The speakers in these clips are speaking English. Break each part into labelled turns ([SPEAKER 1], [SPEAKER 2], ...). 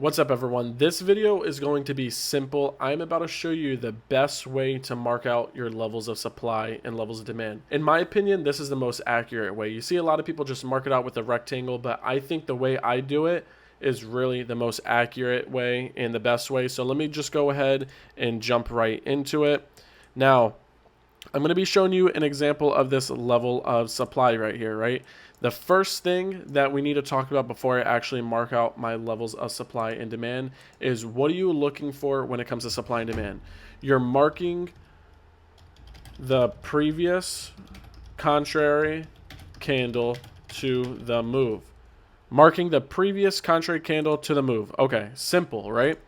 [SPEAKER 1] What's up everyone? This video is going to be simple. I'm about to show you the best way to mark out your levels of supply and levels of demand. In my opinion, this is the most accurate way. You see a lot of people just mark it out with a rectangle, but I think the way I do it is really the most accurate way and the best way. So let me just go ahead and jump right into it. Now, I'm going to be showing you an example of this level of supply right here, right? The first thing that we need to talk about before I actually mark out my levels of supply and demand is what are you looking for when it comes to supply and demand? You're marking the previous contrary candle to the move. Marking the previous contrary candle to the move. Okay, simple, right?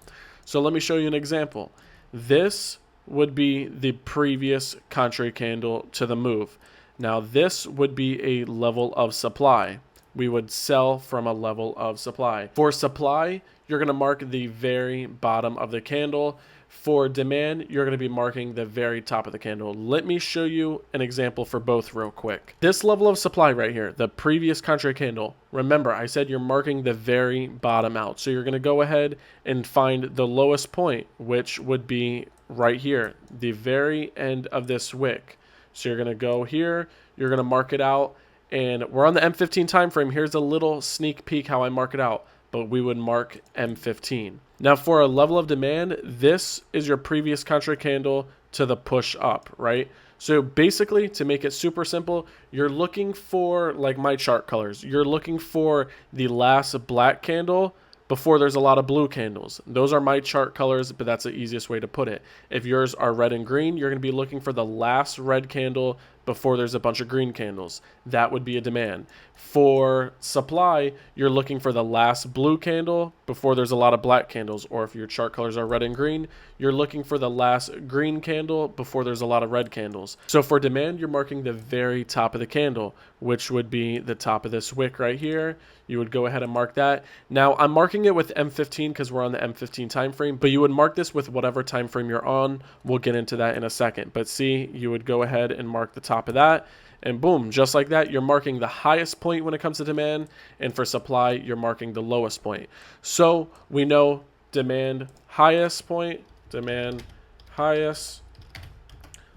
[SPEAKER 1] So let me show you an example. This would be the previous contrary candle to the move. Now this would be a level of supply. We would sell from a level of supply. For supply, you're going to mark the very bottom of the candle. For demand, you're going to be marking the very top of the candle. Let me show you an example for both real quick. This level of supply right here, the previous contrary candle, remember I said you're marking the very bottom out. So you're going to go ahead and find the lowest point, which would be right here, the very end of this wick. So you're going to go here, you're going to mark it out, and we're on the M15 time frame. Here's a little sneak peek how I mark it out, but we would mark M15. Now for a level of demand, this is your previous contrary candle to the push up, right? So basically, to make it super simple, you're looking for, like my chart colors, you're looking for the last black candle before there's a lot of blue candles. Those are my chart colors, but that's the easiest way to put it. If yours are red and green, you're going to be looking for the last red candle before there's a bunch of green candles. That would be a demand. For supply, you're looking for the last blue candle before there's a lot of black candles. Or if your chart colors are red and green, you're looking for the last green candle before there's a lot of red candles. So for demand, you're marking the very top of the candle, which would be the top of this wick right here. You would go ahead and mark that. Now I'm marking it with M15 because we're on the M15 time frame, but you would mark this with whatever time frame you're on. We'll get into that in a second. But see, you would go ahead and mark the top of that, and boom, just like that, you're marking the highest point when it comes to demand, and for supply, you're marking the lowest point. So we know demand highest point, demand highest,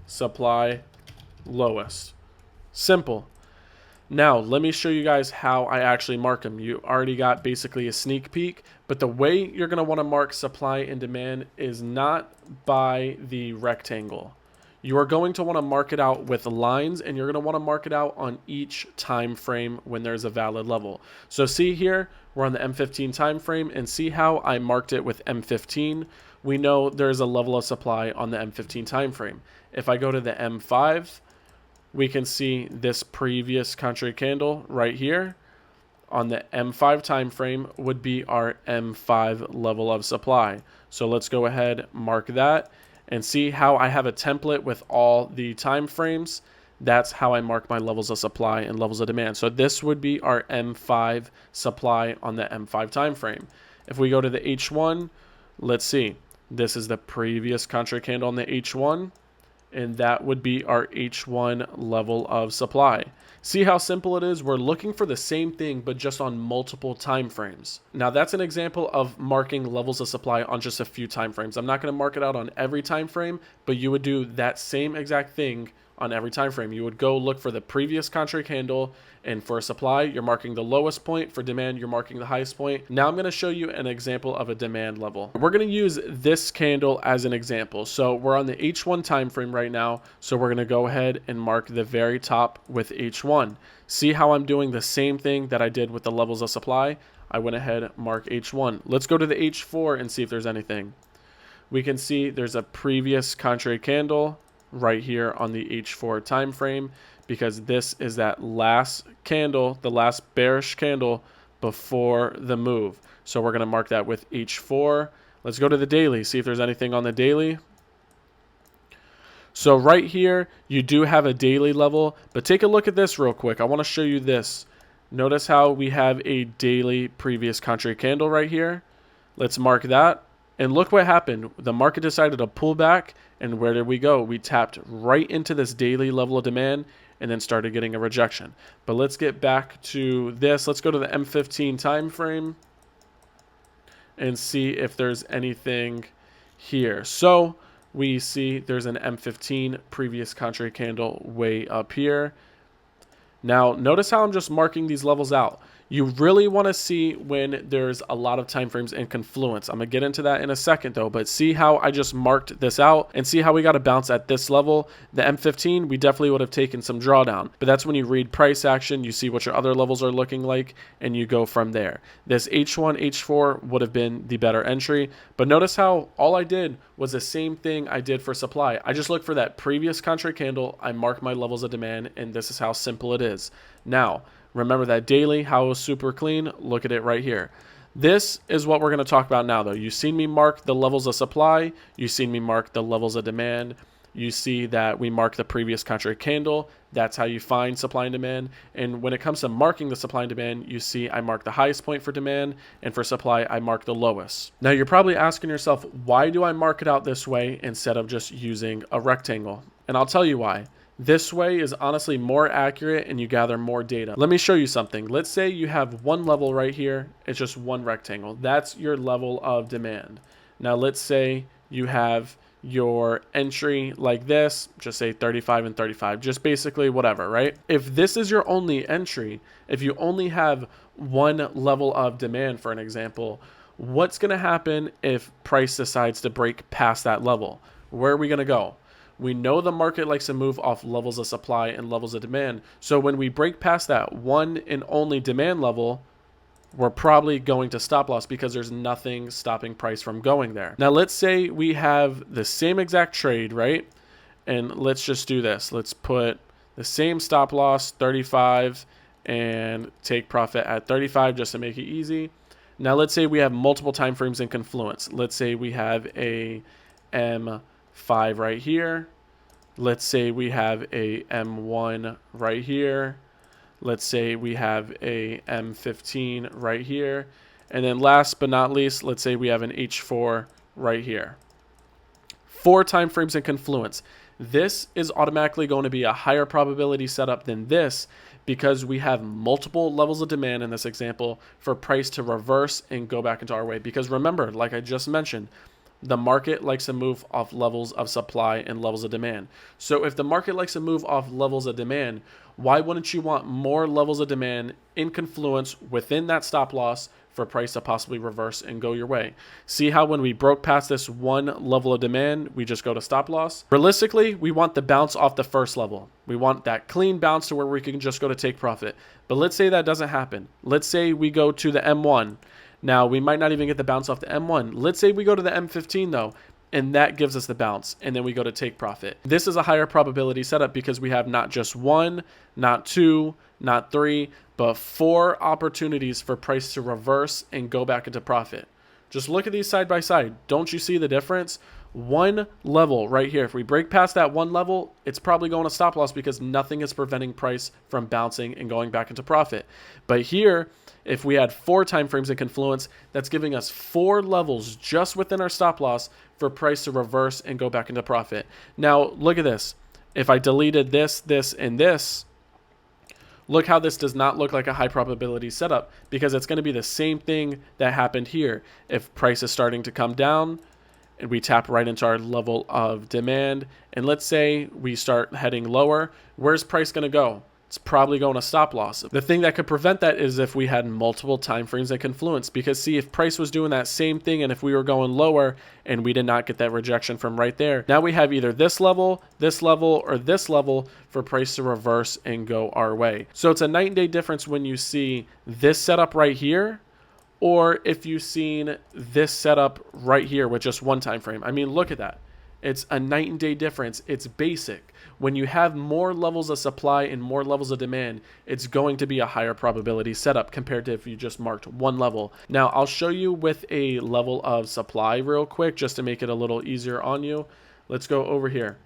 [SPEAKER 1] supply lowest. Simple. Now, let me show you guys how I actually mark them. You already got basically a sneak peek, but the way you're going to want to mark supply and demand is not by the rectangle. You are going to want to mark it out with lines, and you're going to want to mark it out on each time frame when there's a valid level. So see here, we're on the M15 time frame, and see how I marked it with M15. We know there's a level of supply on the M15 time frame. If I go to the M5, we can see this previous contrary candle right here on the M5 time frame would be our M5 level of supply. So let's go ahead, mark that, and see how I have a template with all the time frames. That's how I mark my levels of supply and levels of demand. So this would be our M5 supply on the M5 time frame. If we go to the H1, let's see. This is the previous contrary candle on the H1, and that would be our H1 level of supply. See how simple it is? We're looking for the same thing, but just on multiple time frames. Now that's an example of marking levels of supply on just a few time frames. I'm not going to mark it out on every time frame, but you would do that same exact thing on every time frame. You would go look for the previous contrary candle, and for supply, you're marking the lowest point. For demand, you're marking the highest point. Now I'm going to show you an example of a demand level. We're going to use this candle as an example. So we're on the H1 time frame right now. So we're going to go ahead and mark the very top with H1. See how I'm doing the same thing that I did with the levels of supply? I went ahead, mark H1. Let's go to the H4 and see if there's anything. We can see there's a previous contrary candle right here on the H4 time frame, because this is that last candle, the last bearish candle before the move. So we're going to mark that with H4. Let's go to the daily, see if there's anything on the daily. So right here, you do have a daily level, but take a look at this real quick. I want to show you this. Notice how we have a daily previous contrary candle right here. Let's mark that. And look what happened. The market decided to pull back, and where did we go? We tapped right into this daily level of demand and then started getting a rejection. But let's get back to this. Let's go to the M15 time frame. and see if there's anything here. So we see there's an M15 previous contrary candle way up here. Now, notice how I'm just marking these levels out. You really want to see when there's a lot of time frames in confluence. I'm going to get into that in a second though, but see how I just marked this out and see how we got to bounce at this level. The M15, we definitely would have taken some drawdown, but that's when you read price action, you see what your other levels are looking like, and you go from there. This H1, H4 would have been the better entry, but notice how all I did was the same thing I did for supply. I just looked for that previous contrary candle, I mark my levels of demand, and this is how simple it is. Now, remember that daily, how it was super clean? Look at it right here. This is what we're going to talk about now, though. You've seen me mark the levels of supply. You've seen me mark the levels of demand. You see that we mark the previous contrary candle. That's how you find supply and demand. And when it comes to marking the supply and demand, you see I mark the highest point for demand, and for supply, I mark the lowest. Now, you're probably asking yourself, why do I mark it out this way instead of just using a rectangle? And I'll tell you why. This way is honestly more accurate and you gather more data. Let me show you something. Let's say you have one level right here. It's just one rectangle. That's your level of demand. Now let's say you have your entry like this, just say 35 and 35, just basically whatever, right? If this is your only entry, if you only have one level of demand, for an example, what's going to happen if price decides to break past that level? Where are we going to go? We know the market likes to move off levels of supply and levels of demand. So when we break past that one and only demand level, we're probably going to stop loss because there's nothing stopping price from going there. Now, let's say we have the same exact trade, right? And let's just do this. Let's put the same stop loss, 35, and take profit at 35 just to make it easy. Now, let's say we have multiple time frames in confluence. Let's say we have a M5 right here. Let's say we have a M1 right here. Let's say we have a M15 right here. And then last but not least, let's say we have an H4 right here. 4 time frames in confluence. This is automatically going to be a higher probability setup than this because we have multiple levels of demand in this example for price to reverse and go back into our way. Because remember, like I just mentioned, the market likes to move off levels of supply and levels of demand. So if the market likes to move off levels of demand, why wouldn't you want more levels of demand in confluence within that stop loss for price to possibly reverse and go your way? See how when we broke past this one level of demand, we just go to stop loss? Realistically, we want the bounce off the first level. We want that clean bounce to where we can just go to take profit. But let's say that doesn't happen. Let's say we go to the M1. Now, we might not even get the bounce off the M1. Let's say we go to the M15 though, and that gives us the bounce, and then we go to take profit. This is a higher probability setup because we have not just 1, not 2, not 3, but 4 opportunities for price to reverse and go back into profit. Just look at these side by side. Don't you see the difference? One level right here. If we break past that one level, it's probably going to stop loss because nothing is preventing price from bouncing and going back into profit. But here, if we had 4 time frames in confluence, that's giving us 4 levels just within our stop loss for price to reverse and go back into profit. Now, look at this. If I deleted this, this, and this, look how this does not look like a high probability setup because it's going to be the same thing that happened here. If price is starting to come down and we tap right into our level of demand, and let's say we start heading lower, where's price going to go? It's probably going to stop loss. The thing that could prevent that is if we had multiple time frames in confluence, because see, if price was doing that same thing and if we were going lower and we did not get that rejection from right there, now we have either this level, or this level for price to reverse and go our way. So it's a night and day difference when you see this setup right here or if you've seen this setup right here with just one time frame. I mean, look at that. It's a night and day difference. It's basic. When you have more levels of supply and more levels of demand, it's going to be a higher probability setup compared to if you just marked one level. Now, I'll show you with a level of supply real quick just to make it a little easier on you. Let's go over here.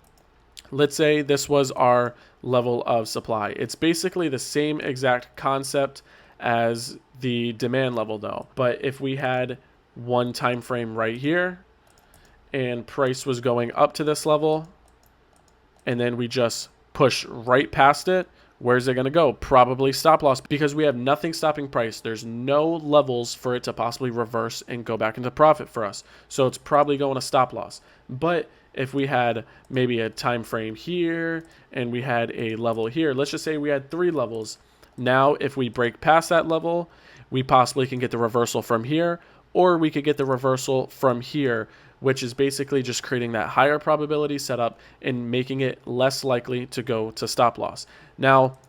[SPEAKER 1] Let's say this was our level of supply. It's basically the same exact concept as the demand level though. But if we had one time frame right here and price was going up to this level, and then we just push right past it, Where's it going to go? Probably stop loss, because we have nothing stopping price. There's no levels for it to possibly reverse and go back into profit for us. So it's probably going to stop loss. But if we had maybe a time frame here and we had a level here, let's just say we had 3 levels. Now, if we break past that level, we possibly can get the reversal from here, or we could get the reversal from here, which is basically just creating that higher probability setup and making it less likely to go to stop loss. Now,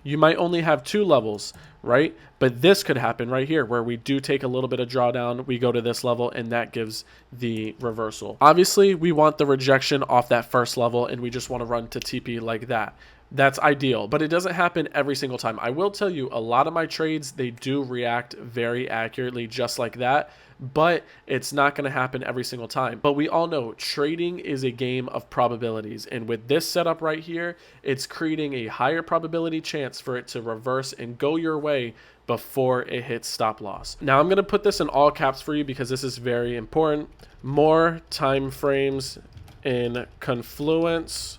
[SPEAKER 1] you might only have 2 levels, right? But this could happen right here where we do take a little bit of drawdown, we go to this level, and that gives the reversal. Obviously, we want the rejection off that first level, and we just want to run to TP like that. That's ideal, but it doesn't happen every single time. I will tell you, a lot of my trades, they do react very accurately just like that, but it's not going to happen every single time. But we all know trading is a game of probabilities, and with this setup right here, it's creating a higher probability chance for it to reverse and go your way before it hits stop loss. Now I'm going to put this in all caps for you because this is very important. More time frames in confluence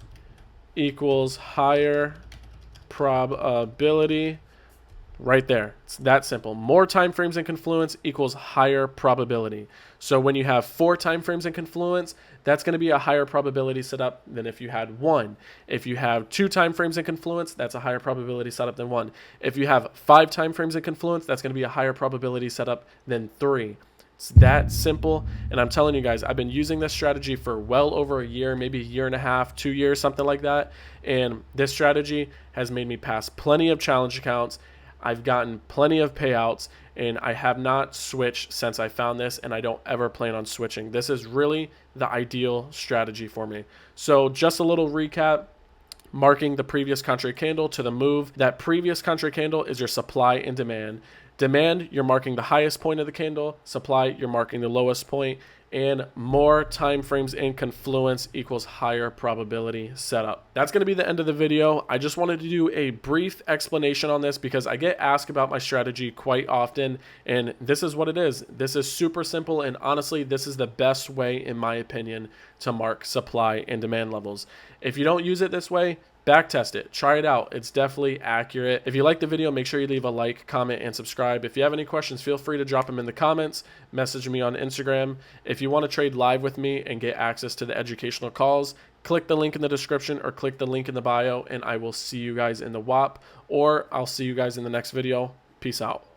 [SPEAKER 1] equals higher probability. Right there. It's that simple. More time frames in confluence equals higher probability. So when you have 4 time frames in confluence, that's going to be a higher probability setup than if you had 1. If you have 2 time frames in confluence, that's a higher probability setup than 1. If you have 5 time frames in confluence, that's going to be a higher probability setup than 3. It's that simple. And I'm telling you guys, I've been using this strategy for well over a year, maybe a year and a half, 2 years, something like that. And this strategy has made me pass plenty of challenge accounts. I've gotten plenty of payouts, and I have not switched since I found this, and I don't ever plan on switching. This is really the ideal strategy for me. So just a little recap. Marking the previous contract candle to the move. That previous contract candle is your supply and demand. Demand, you're marking the highest point of the candle. Supply, you're marking the lowest point. And more time frames in confluence equals higher probability setup. That's going to be the end of the video. I just wanted to do a brief explanation on this because I get asked about my strategy quite often, and this is what it is. This is super simple, and honestly, this is the best way, in my opinion, to mark supply and demand levels. If you don't use it this way, backtest it. Try it out. It's definitely accurate. If you like the video, make sure you leave a like, comment, and subscribe. If you have any questions, feel free to drop them in the comments. Message me on Instagram. If you want to trade live with me and get access to the educational calls, click the link in the description or click the link in the bio, and I will see you guys in the WAP, or I'll see you guys in the next video. Peace out.